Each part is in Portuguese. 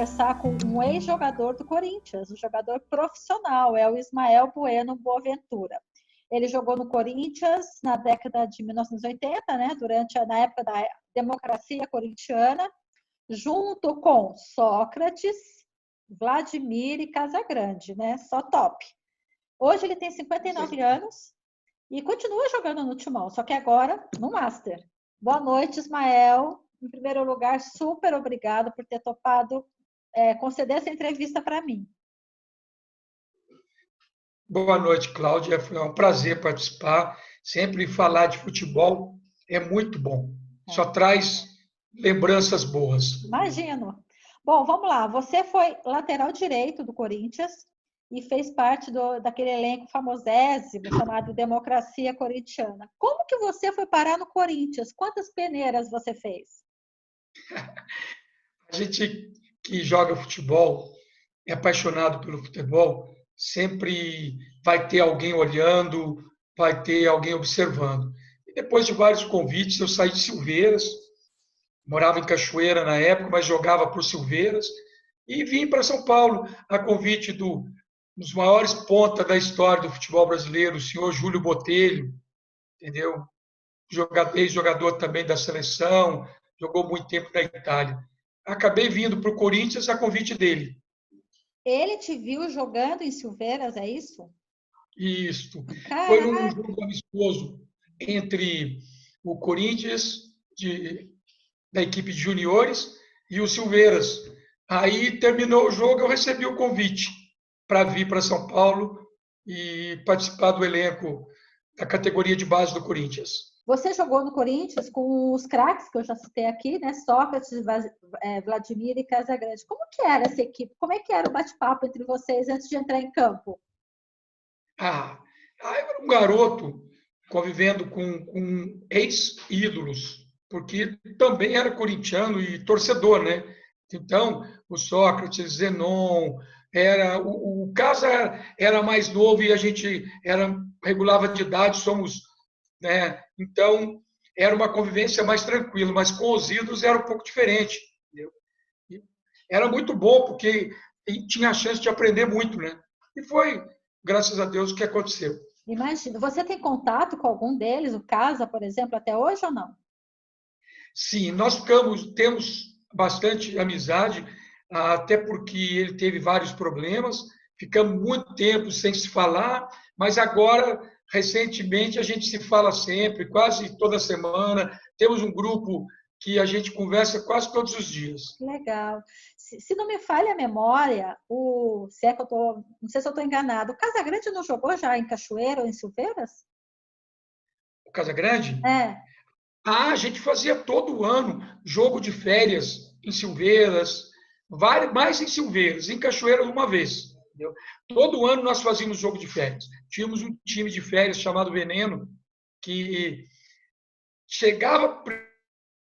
conversar com um ex-jogador do Corinthians, um jogador profissional, é o Ismael Bueno Boaventura. Ele jogou no Corinthians na década de 1980, né, na época da democracia corintiana, junto com Sócrates, Vladimir e Casagrande, né? Só top. Hoje ele tem 59 anos e continua jogando no Timão, só que agora no Master. Boa noite, Ismael. Em primeiro lugar, super obrigado por ter topado conceder essa entrevista para mim. Boa noite, Cláudia. Foi um prazer participar. Sempre falar de futebol é muito bom. Só traz lembranças boas. Imagino. Bom, vamos lá. Você foi lateral direito do Corinthians e fez parte daquele elenco famosésimo chamado Democracia Corintiana. Como que você foi parar no Corinthians? Quantas peneiras você fez? A gente que joga futebol, é apaixonado pelo futebol, sempre vai ter alguém olhando, vai ter alguém observando. E depois de vários convites, eu saí de Silveiras, morava em Cachoeira na época, mas jogava por Silveiras, e vim para São Paulo a convite dos maiores pontas da história do futebol brasileiro, o senhor Júlio Botelho, entendeu? Ex-jogador também da seleção, jogou muito tempo na Itália. Acabei vindo para o Corinthians a convite dele. Ele te viu jogando em Silveiras, é isso? Isso. Caraca. Foi num jogo amistoso entre o Corinthians, da equipe de juniores, e o Silveiras. Aí terminou o jogo, eu recebi o convite para vir para São Paulo e participar do elenco da categoria de base do Corinthians. Você jogou no Corinthians com os craques que eu já citei aqui, né? Sócrates, Vladimir e Casagrande. Como que era essa equipe? Como é que era o bate-papo entre vocês antes de entrar em campo? Eu era um garoto convivendo com ex-ídolos, porque também era corintiano e torcedor, né? Então, o Sócrates, Zenon, o Casa era mais novo e a gente regulava de idade, né? Então, era uma convivência mais tranquila, mas com os ídolos era um pouco diferente. Entendeu? Era muito bom, porque tinha a chance de aprender muito, né? E foi, graças a Deus, o que aconteceu. Imagina. Você tem contato com algum deles, o Casa, por exemplo, até hoje ou não? Sim, nós temos bastante amizade, até porque ele teve vários problemas, ficamos muito tempo sem se falar, mas agora, recentemente, a gente se fala sempre, quase toda semana. Temos um grupo que a gente conversa quase todos os dias. Legal. Se não me falha a memória, se é que não sei se eu estou enganado, o Casagrande não jogou já em Cachoeira ou em Silveiras? O Casagrande? É. A gente fazia todo ano jogo de férias em Silveiras, mais em Silveiras, em Cachoeira uma vez. Entendeu? Todo ano nós fazíamos jogo de férias. Tínhamos um time de férias chamado Veneno, que chegava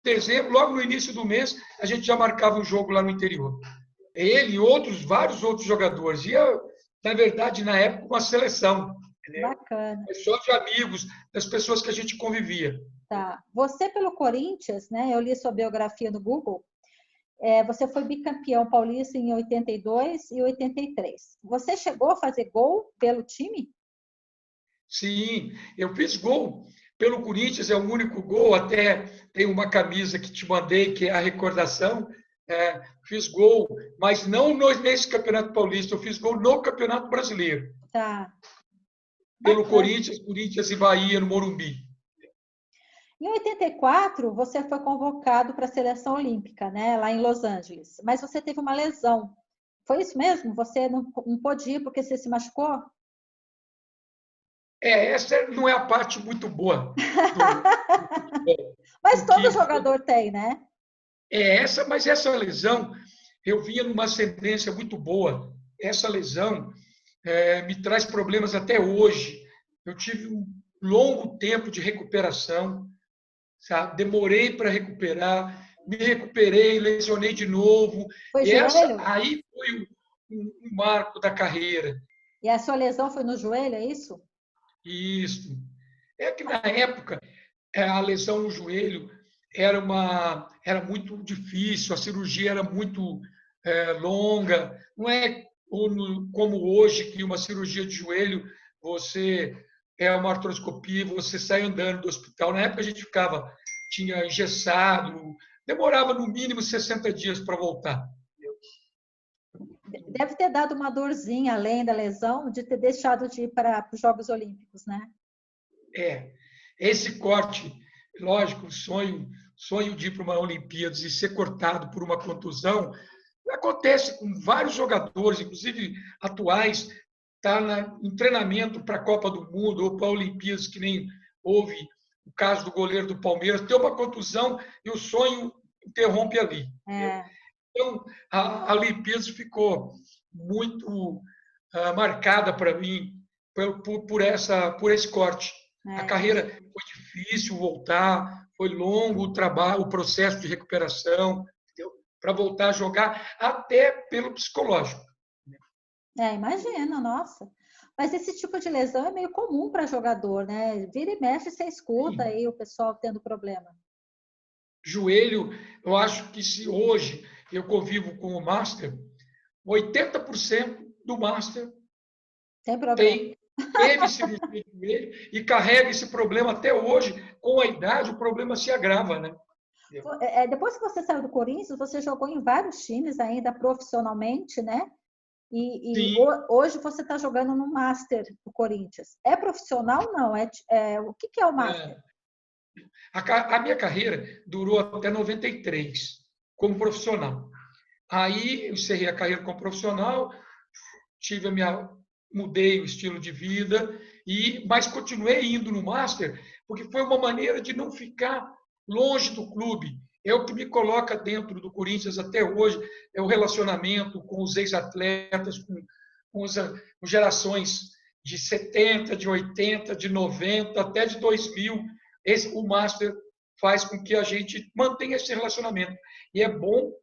dezembro, logo no início do mês, a gente já marcava um jogo lá no interior. Ele e vários outros jogadores. E, na verdade, na época, uma seleção. Entendeu? Bacana. Só de amigos, das pessoas que a gente convivia. Tá. Você, pelo Corinthians, né? Eu li sua biografia no Google. Você foi bicampeão paulista em 82 e 83. Você chegou a fazer gol pelo time? Sim, eu fiz gol pelo Corinthians, é o único gol, até tem uma camisa que te mandei, que é a recordação. Fiz gol, mas não nesse Campeonato Paulista, eu fiz gol no Campeonato Brasileiro. Tá. Pelo Corinthians e Bahia, no Morumbi. Em 84, você foi convocado para a seleção olímpica, né, lá em Los Angeles. Mas você teve uma lesão. Foi isso mesmo? Você não pôde ir porque você se machucou? Essa não é a parte muito boa do futebol. Mas todo jogador tem, né? Mas essa lesão, eu vinha numa ascendência muito boa. Essa lesão me traz problemas até hoje. Eu tive um longo tempo de recuperação, sabe? Demorei para recuperar, me recuperei, lesionei de novo. Foi E joelho? aí foi um marco da carreira. E a sua lesão foi no joelho, é isso? Isso. É que na época a lesão no joelho era muito difícil, a cirurgia era muito longa, não é como hoje, que uma cirurgia de joelho, você é uma artroscopia, você sai andando do hospital. Na época a gente tinha engessado, demorava no mínimo 60 dias para voltar. Deve ter dado uma dorzinha além da lesão de ter deixado de ir para os Jogos Olímpicos, né? Esse corte, lógico, sonho de ir para uma Olimpíadas e ser cortado por uma contusão, acontece com vários jogadores, inclusive atuais, em treinamento para a Copa do Mundo ou para a Olimpíadas, que nem houve o caso do goleiro do Palmeiras, tem uma contusão e o sonho interrompe ali. Então, a Olimpíadas ficou muito marcada para mim por esse corte. A carreira foi difícil voltar, foi longo o trabalho, o processo de recuperação, para voltar a jogar, até pelo psicológico. Imagina, nossa. Mas esse tipo de lesão é meio comum para jogador, né? Vira e mexe, você escuta aí o pessoal tendo problema. Joelho, eu acho que se hoje eu convivo com o Master, 80% do Master teve cirurgia de joelho e carrega esse problema até hoje. Com a idade, o problema se agrava, né? Depois que você saiu do Corinthians, você jogou em vários times ainda profissionalmente, né? E hoje você está jogando no Master do Corinthians. É profissional? Não. O que é o Master? A minha carreira durou até 93 como profissional. Aí eu encerrei a carreira como profissional, mudei o estilo de vida, mas continuei indo no Master, porque foi uma maneira de não ficar longe do clube. É o que me coloca dentro do Corinthians até hoje, é o relacionamento com os ex-atletas, com gerações de 70, de 80, de 90, até de 2000. O Master faz com que a gente mantenha esse relacionamento. E é bom,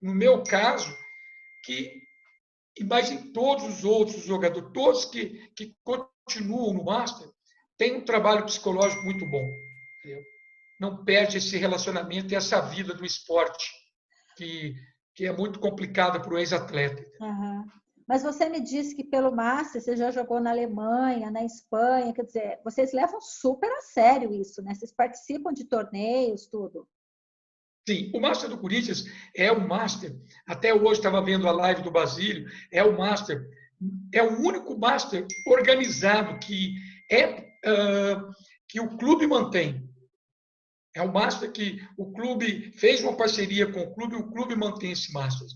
no meu caso, mas em todos os outros jogadores, todos que continuam no Master, têm um trabalho psicológico muito bom. Entendeu? Não perde esse relacionamento e essa vida do esporte, que é muito complicada para o ex-atleta. Uhum. Mas você me disse que pelo Master você já jogou na Alemanha, na Espanha, quer dizer, vocês levam super a sério isso, né? Vocês participam de torneios, tudo. Sim, o Master do Corinthians é o Master. Até hoje estava vendo a live do Basílio, é o Master. É o único Master organizado que o clube mantém. É o Master que o clube fez uma parceria com o clube mantém esse Master.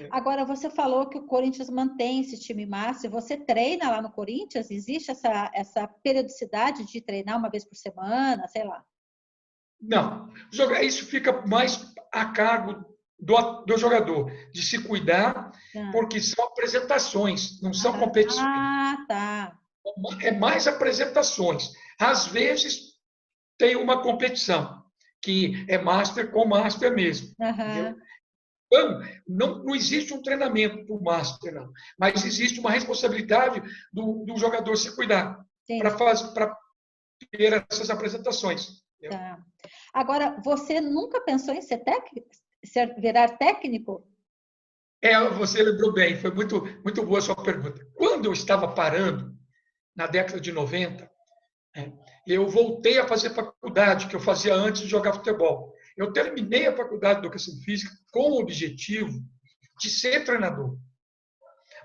Agora, você falou que o Corinthians mantém esse time Master. Você treina lá no Corinthians? Existe essa periodicidade de treinar uma vez por semana, sei lá? Não. Isso fica mais a cargo do jogador, de se cuidar, porque são apresentações, não são competições. Tá. É mais apresentações. Às vezes, tem uma competição, que é Master com Master mesmo. Então, não existe um treinamento para o Master, não. Mas existe uma responsabilidade do jogador se cuidar para ter essas apresentações. Tá. Agora, você nunca pensou em virar técnico? Você lembrou bem, foi muito, muito boa a sua pergunta. Quando eu estava parando, na década de 90, eu voltei a fazer faculdade, que eu fazia antes de jogar futebol. Eu terminei a faculdade de Educação Física com o objetivo de ser treinador.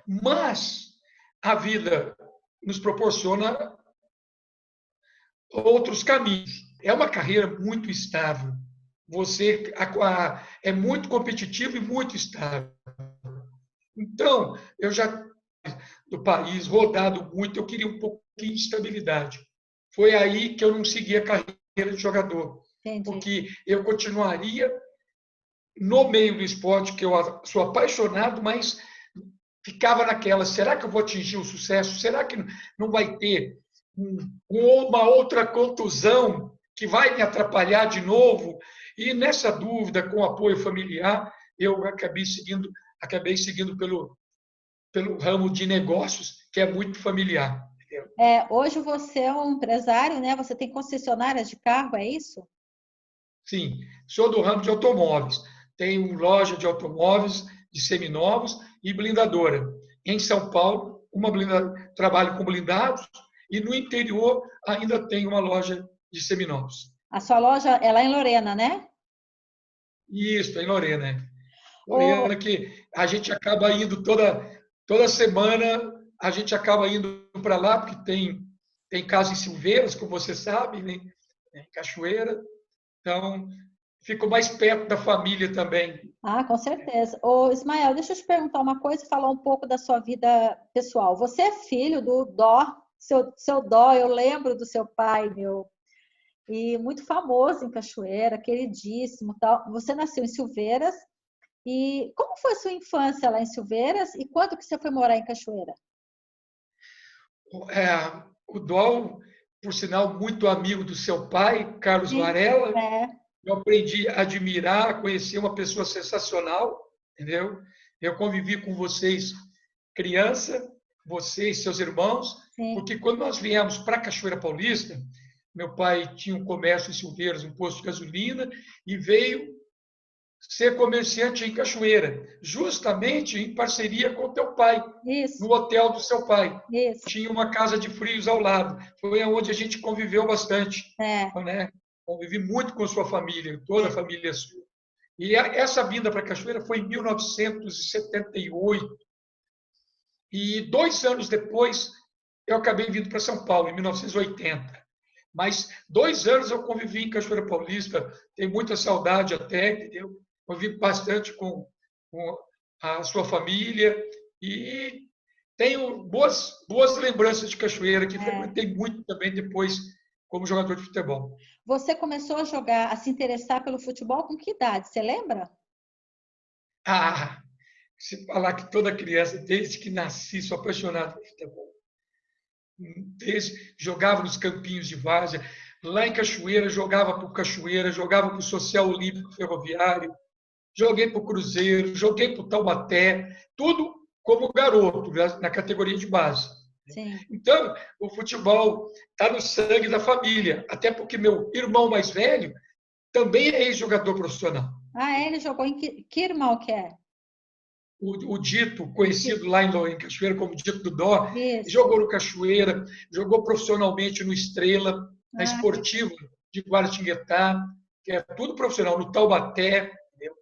Mas a vida nos proporciona outros caminhos. É uma carreira muito estável. Você é muito competitivo e muito estável. Então, eu já do país, rodado muito, eu queria um pouquinho de estabilidade. Foi aí que eu não segui a carreira de jogador. Entendi. Porque eu continuaria no meio do esporte, que eu sou apaixonado, mas ficava naquela, será que eu vou atingir o sucesso? Será que não vai ter uma outra contusão que vai me atrapalhar de novo? E nessa dúvida, com apoio familiar, eu acabei seguindo pelo ramo de negócios, que é muito familiar. Hoje você é um empresário, né? Você tem concessionárias de carro, é isso? Sim, sou do ramo de automóveis. tenho loja de automóveis, de seminovos e blindadora. Em São Paulo, trabalho com blindados e no interior ainda tenho uma loja de seminovos. A sua loja é lá em Lorena, né? Isso, em Lorena. Ô, Lorena, que a gente acaba indo toda semana, a gente acaba indo para lá, porque tem casa em Silveiras, como você sabe, né? Em Cachoeira. Então, fico mais perto da família também. ah, com certeza. Ô, Ismael, deixa eu te perguntar uma coisa e falar um pouco da sua vida pessoal. Você é filho do Dó, seu Dó, eu lembro do seu pai, meu, e muito famoso em Cachoeira, queridíssimo, tal. Você nasceu em Silveiras e como foi sua infância lá em Silveiras e quando que você foi morar em Cachoeira? O Dol, por sinal, muito amigo do seu pai, Carlos Sim, Varela. é, Eu aprendi a admirar, a conhecer uma pessoa sensacional, entendeu? Eu convivi com vocês criança, vocês, seus irmãos, sim. porque quando nós viemos para Cachoeira Paulista, meu pai tinha um comércio em Silveiras, um posto de gasolina, e veio ser comerciante em Cachoeira, justamente em parceria com o teu pai, Isso, no hotel do seu pai. isso. Tinha uma casa de frios ao lado. Foi onde a gente conviveu bastante, É, né? Convivi muito com sua família, toda a é. família sua. E essa vinda para Cachoeira foi em 1978. E 2 anos depois, eu acabei vindo para São Paulo, em 1980. Mas 2 anos eu convivi em Cachoeira Paulista, tenho muita saudade até, entendeu? Convivi bastante com a sua família e tenho boas lembranças de Cachoeira, que É. frequentei muito também depois como jogador de futebol. Você começou a jogar, a se interessar pelo futebol com que idade? Você lembra? Ah, se falar que toda criança, desde que nasci, sou apaixonado por futebol. Jogava nos campinhos de várzea, lá em Cachoeira, jogava para o Cachoeira, jogava para o Social Olímpico Ferroviário, joguei para o Cruzeiro, joguei para o Taubaté, tudo como garoto, na categoria de base. Sim. Então, o futebol está no sangue da família, até porque meu irmão mais velho também é ex-jogador profissional. Ah, ele jogou em que irmão que é? O Dito, conhecido lá em Cachoeira como Dito do Dó, Isso. jogou no Cachoeira, jogou profissionalmente no Estrela, na Ah, Esportiva de Guaratinguetá, que é tudo profissional, no Taubaté. Entendeu?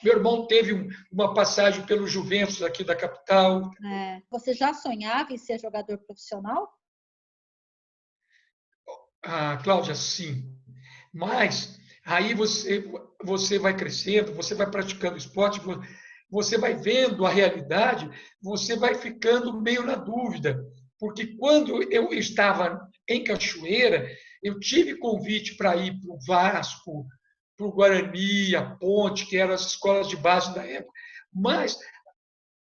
Meu irmão teve uma passagem pelo Juventus aqui da capital. é. Você já sonhava em ser jogador profissional? Ah, Cláudia, sim. Mas aí você vai crescendo, você vai praticando esporte, você vai vendo a realidade, você vai ficando meio na dúvida. Porque quando eu estava em Cachoeira, eu tive convite para ir para o Vasco, para o Guarani, a Ponte, que eram as escolas de base da época. Mas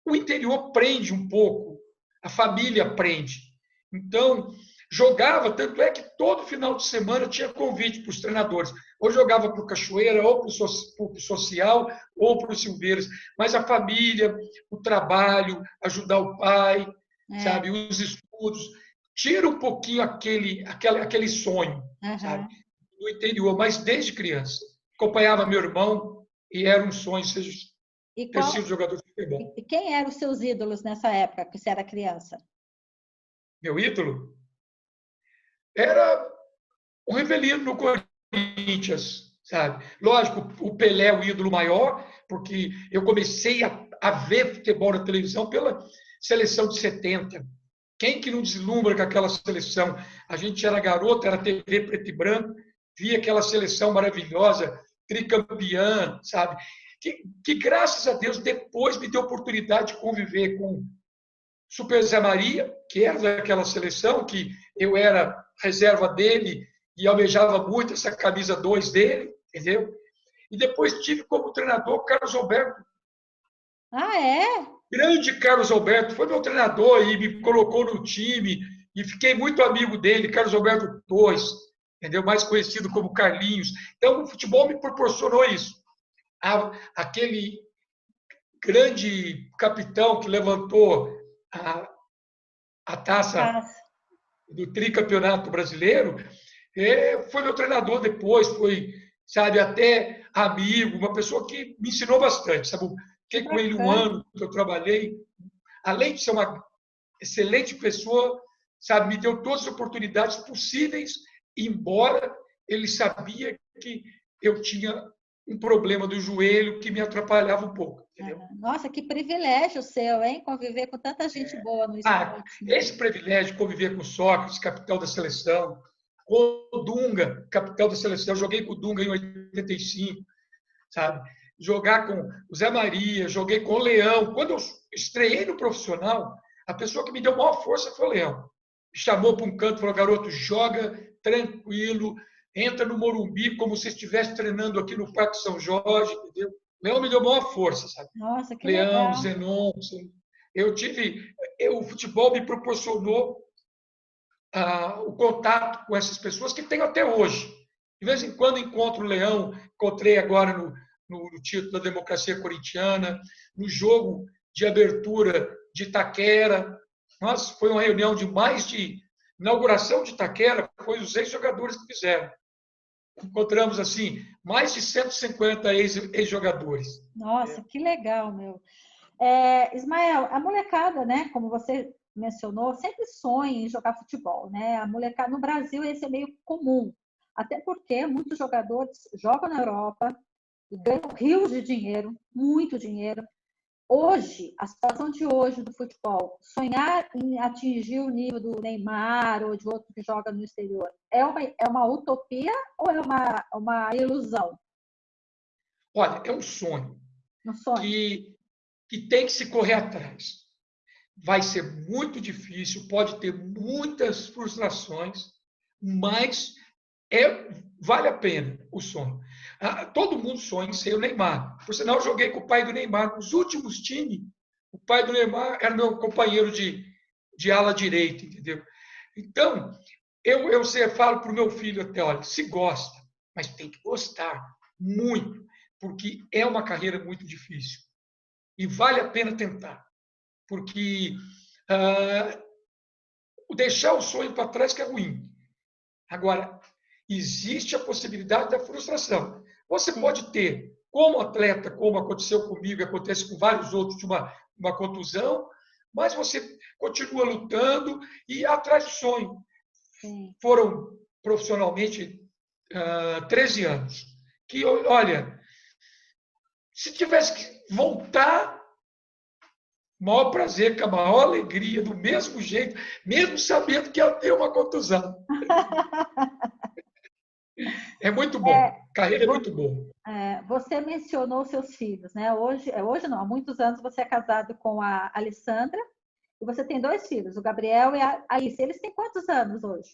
o interior prende um pouco, a família prende. Então, jogava, tanto é que todo final de semana tinha convite para os treinadores. Ou jogava para o Cachoeira, ou para o Social, ou para o Silveiras. Mas a família, o trabalho, ajudar o pai, É. sabe, os estudos, tira um pouquinho aquele sonho, sabe, Aham. do interior, mas desde criança. Acompanhava meu irmão e era um sonho E ter qual, sido jogador de futebol. e quem eram os seus ídolos nessa época que você era criança? Meu ídolo era o Rivelino no Corinthians, sabe? Lógico, o Pelé é o ídolo maior, porque eu comecei a ver futebol na televisão pela seleção de 70. Quem que não deslumbra com aquela seleção? A gente era garoto, era TV preto e branco, via aquela seleção maravilhosa, tricampeã, sabe? Que graças a Deus depois me deu oportunidade de conviver com Super Zé Maria, que era daquela seleção, que eu era reserva dele e almejava muito essa camisa 2 dele, entendeu? E depois tive como treinador o Carlos Alberto. Ah, é? Grande Carlos Alberto, foi meu treinador e me colocou no time e fiquei muito amigo dele, Carlos Alberto Torres, entendeu? Mais conhecido como Carlinhos. Então, o futebol me proporcionou isso. Aquele grande capitão que levantou a, a taça Ah, do tricampeonato brasileiro, foi meu treinador depois, foi sabe, até amigo, uma pessoa que me ensinou bastante, sabe? Que Fiquei com ele um bacana. ano que eu trabalhei, além de ser uma excelente pessoa, sabe, me deu todas as oportunidades possíveis, embora ele sabia que eu tinha um problema do joelho que me atrapalhava um pouco, entendeu? Nossa, que privilégio seu, hein? Conviver com tanta gente boa no Ah, esporte, né? esse privilégio de conviver com Sócrates, capitão da seleção, com o Dunga, capitão da seleção, eu joguei com o Dunga em 85, sabe? Jogar com o Zé Maria, joguei com o Leão. Quando eu estreiei no profissional, a pessoa que me deu maior força foi o Leão. Me chamou para um canto e falou: garoto, joga tranquilo, entra no Morumbi como se estivesse treinando aqui no Parque São Jorge, entendeu? O Leão me deu maior força, sabe? Nossa, que Leão, legal. Zenon, o futebol me proporcionou o contato com essas pessoas que tenho até hoje. De vez em quando encontro o Leão, encontrei agora no título da Democracia Corintiana, no jogo de abertura de Itaquera. Nossa, foi uma reunião de mais de inauguração de Itaquera, foi os ex-jogadores que fizeram. Encontramos, assim, mais de 150 ex-jogadores. Nossa, que legal, meu. Ismael, a molecada, né, como você mencionou, sempre sonha em jogar futebol, né? A molecada no Brasil esse é meio comum, até porque muitos jogadores jogam na Europa e ganham rios de dinheiro, muito dinheiro. Hoje, a situação de hoje do futebol, sonhar em atingir o nível do Neymar ou de outro que joga no exterior, é uma utopia ou é uma ilusão? Olha, é um sonho Um sonho? que tem que se correr atrás. Vai ser muito difícil, pode ter muitas frustrações, mas vale a pena o sonho. Todo mundo sonha em ser o Neymar. Por sinal, eu joguei com o pai do Neymar. Nos últimos times, o pai do Neymar era meu companheiro de ala direita, entendeu? Então, eu falo para o meu filho até, olha, se gosta, mas tem que gostar muito, porque é uma carreira muito difícil. E vale a pena tentar, porque deixar o sonho para trás que é ruim. Agora, existe a possibilidade da frustração. Você pode ter, como atleta, como aconteceu comigo, acontece com vários outros, de uma contusão, mas você continua lutando e atrás do sonho. Sim. Foram profissionalmente 13 anos. Que, olha, se tivesse que voltar, maior prazer, com a maior alegria, do mesmo jeito, mesmo sabendo que ia ter uma contusão. É muito bom. Carreira é muito boa. Você mencionou seus filhos, né? Hoje não, há muitos anos você é casado com a Alessandra e você tem dois filhos, o Gabriel e a Alice. Eles têm quantos anos hoje?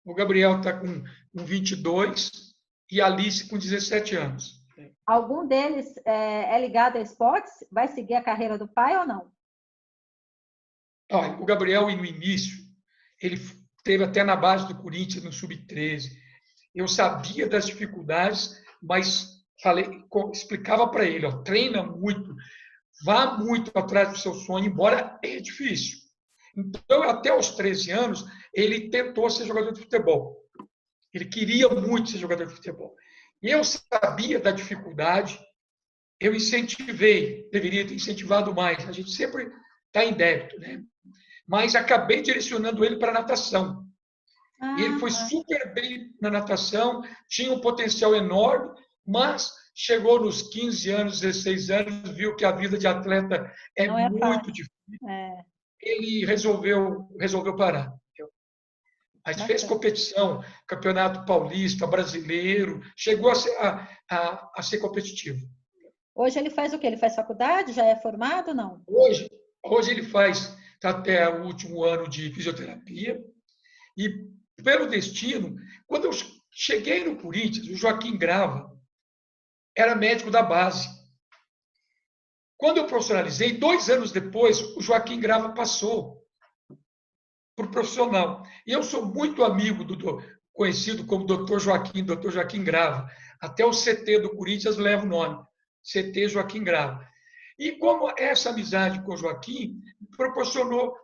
O Gabriel está com 22 e a Alice com 17 anos. Algum deles é ligado a esportes? Vai seguir a carreira do pai ou não? Olha, o Gabriel, no início, ele teve até na base do Corinthians, no Sub-13. Eu sabia das dificuldades, mas explicava para ele, ó, treina muito, vá muito atrás do seu sonho, embora é difícil. Então, até os 13 anos, ele tentou ser jogador de futebol. Ele queria muito ser jogador de futebol. E eu sabia da dificuldade, eu incentivei, deveria ter incentivado mais. A gente sempre está em débito, né? Mas acabei direcionando ele para a natação. E ele foi super bem na natação, tinha um potencial enorme, mas chegou nos 15 anos, 16 anos, viu que a vida de atleta é Não é muito fácil. difícil. É, Ele resolveu parar. Mas fez bacana. competição, campeonato paulista, brasileiro, chegou a ser competitivo. Hoje ele faz o quê? Ele faz faculdade? Já é formado ou não? Hoje ele faz até o último ano de fisioterapia e, pelo destino, quando eu cheguei no Corinthians, o Joaquim Grava era médico da base. Quando eu profissionalizei, 2 anos depois, o Joaquim Grava passou para o profissional. E eu sou muito amigo conhecido como Dr. Joaquim Grava. Até o CT do Corinthians leva o nome, CT Joaquim Grava. E como essa amizade com o Joaquim proporcionou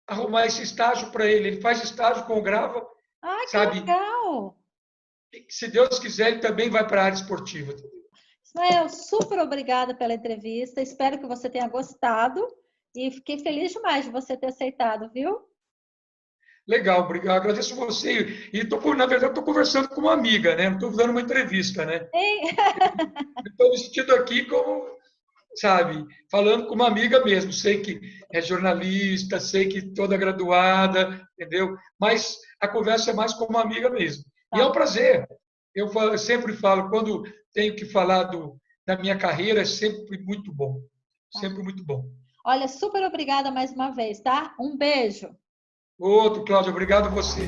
arrumar esse estágio para ele. Ele faz estágio com o Grava, Que sabe, legal! se Deus quiser, ele também vai para a área esportiva. Ismael, super obrigada pela entrevista. Espero que você tenha gostado e fiquei feliz demais de você ter aceitado, viu? Legal, obrigado. Agradeço você. E na verdade, estou conversando com uma amiga, né? Não estou dando uma entrevista, né? Hein? Estou me sentindo aqui como, sabe, falando com uma amiga mesmo. Sei que é jornalista, sei que toda graduada, entendeu? Mas a conversa é mais com uma amiga mesmo. E é um Tá. prazer. Eu sempre falo, quando tenho que falar da minha carreira, é sempre muito bom. Tá. Sempre muito bom. Olha, super obrigada mais uma vez, tá? Um beijo. Outro, Cláudio, obrigado a você.